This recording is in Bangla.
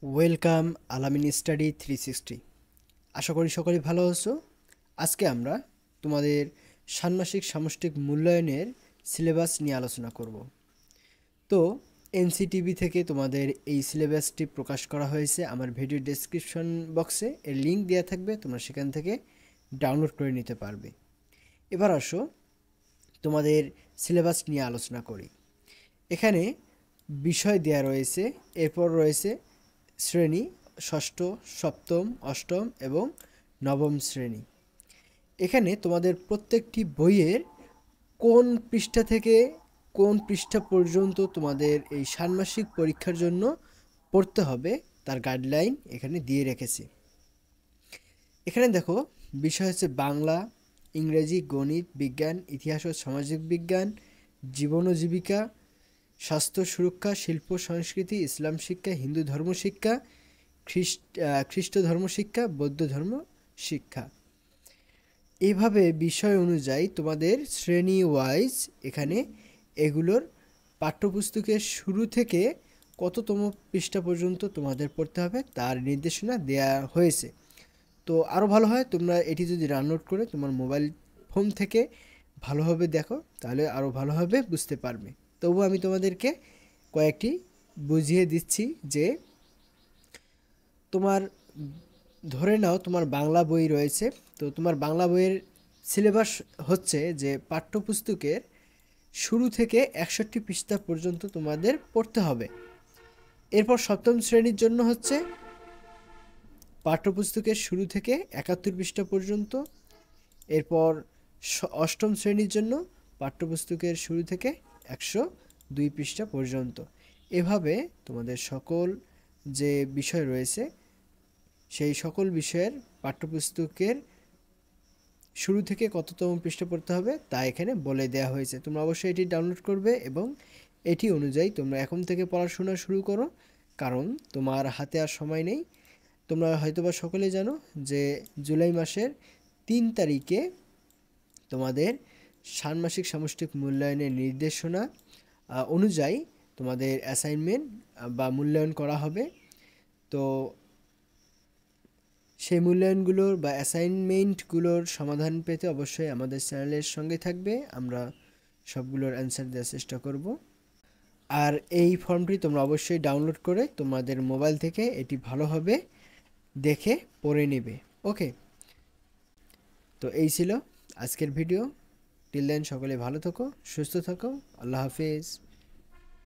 ওয়েলকাম আলামিন স্টাডি 360। আশা করি সকলে ভালো আছো। আজকে আমরা তোমাদের ষান্মাসিক সামষ্টিক মূল্যায়নের সিলেবাস নিয়ে আলোচনা করব। তো এনসিটিভি থেকে তোমাদের এই সিলেবাসটি প্রকাশ করা হয়েছে। আমার ভিডিও ডেসক্রিপশন বক্সে এর লিঙ্ক দেওয়া থাকবে, তোমরা সেখান থেকে ডাউনলোড করে নিতে পারবে। এবার আসো তোমাদের সিলেবাস নিয়ে আলোচনা করি। এখানে বিষয় দেয়া রয়েছে, এরপর রয়েছে শ্রেণী ষষ্ঠ, সপ্তম, অষ্টম এবং নবম শ্রেণী। এখানে তোমাদের প্রত্যেকটি বইয়ের কোন পৃষ্ঠা থেকে কোন পৃষ্ঠা পর্যন্ত তোমাদের এই ষান্মাসিক পরীক্ষার জন্য পড়তে হবে তার গাইডলাইন এখানে দিয়ে রেখেছে। এখানে দেখো, বিষয় হচ্ছে বাংলা, ইংরেজি, গণিত, বিজ্ঞান, ইতিহাস ও সামাজিক বিজ্ঞান, জীবন ও জীবিকা, স্বাস্থ্য সুরক্ষা, শিল্প সংস্কৃতি, ইসলাম শিক্ষা, হিন্দু ধর্ম শিক্ষা, খ্রিস্ট ধর্ম শিক্ষা, বৌদ্ধ ধর্ম শিক্ষা। এইভাবে বিষয় অনুযায়ী তোমাদের শ্রেণী ওয়াইজ এখানে এগুলোর পাঠ্যপুস্তকের শুরু থেকে কততম পৃষ্ঠা পর্যন্ত তোমাদের পড়তে হবে তার নির্দেশনা দেয়া হয়েছে। তো আরও ভালো হয় তোমরা এটি যদি ডাউনলোড করে তোমার মোবাইল ফোন থেকে ভালোভাবে দেখো, তাহলে আরও ভালোভাবে বুঝতে পারবে। তবু আমি তোমাদেরকে কয়েকটি বুঝিয়ে দিচ্ছি যে তোমার ধরে নাও তোমার বাংলা বই রয়েছে। তো তোমার বাংলা বইয়ের সিলেবাস হচ্ছে যে পাঠ্যপুস্তকের শুরু থেকে 61 পৃষ্ঠা পর্যন্ত তোমাদের পড়তে হবে। এরপর সপ্তম শ্রেণীর জন্য হচ্ছে পাঠ্যপুস্তকের শুরু থেকে 71 পৃষ্ঠা পর্যন্ত। এরপর অষ্টম শ্রেণীর জন্য পাঠ্যপুস্তকের শুরু থেকে 102 পৃষ্ঠা পর্যন্ত। এভাবে তোমাদের সকল যে বিষয় রয়েছে সেই সকল বিষয়ের পাঠ্যপুস্তকের শুরু থেকে কততম পৃষ্ঠা পড়তে হবে তা এখানে বলে দেওয়া হয়েছে। তোমরা অবশ্যই এটি ডাউনলোড করবে এবং এটি অনুযায়ী তোমরা এখন থেকে পড়াশোনা শুরু করো, কারণ তোমার হাতে আর সময় নেই। তোমরা হয়তোবা সকলে জানো যে জুলাই মাসের 3 তারিখে তোমাদের ষান্মাসিক সামষ্টিক মূল্যায়নের নির্দেশনা অনুযায়ী তোমাদের অ্যাসাইনমেন্ট বা মূল্যায়ন করা হবে। তো সেই মূল্যায়নগুলোর বা অ্যাসাইনমেন্টগুলোর সমাধান পেতে অবশ্যই আমাদের চ্যানেলের সঙ্গে থাকবে। আমরা সবগুলোর অ্যান্সার দেওয়ার চেষ্টা করব। আর এই ফর্মটি তোমরা অবশ্যই ডাউনলোড করে তোমাদের মোবাইল থেকে এটি ভালোভাবে দেখে পড়ে নেবে। ওকে, তো এই ছিল আজকের ভিডিও। টিল দেন সকলে ভালো থাকো, সুস্থ থাকো। আল্লাহ হাফিজ।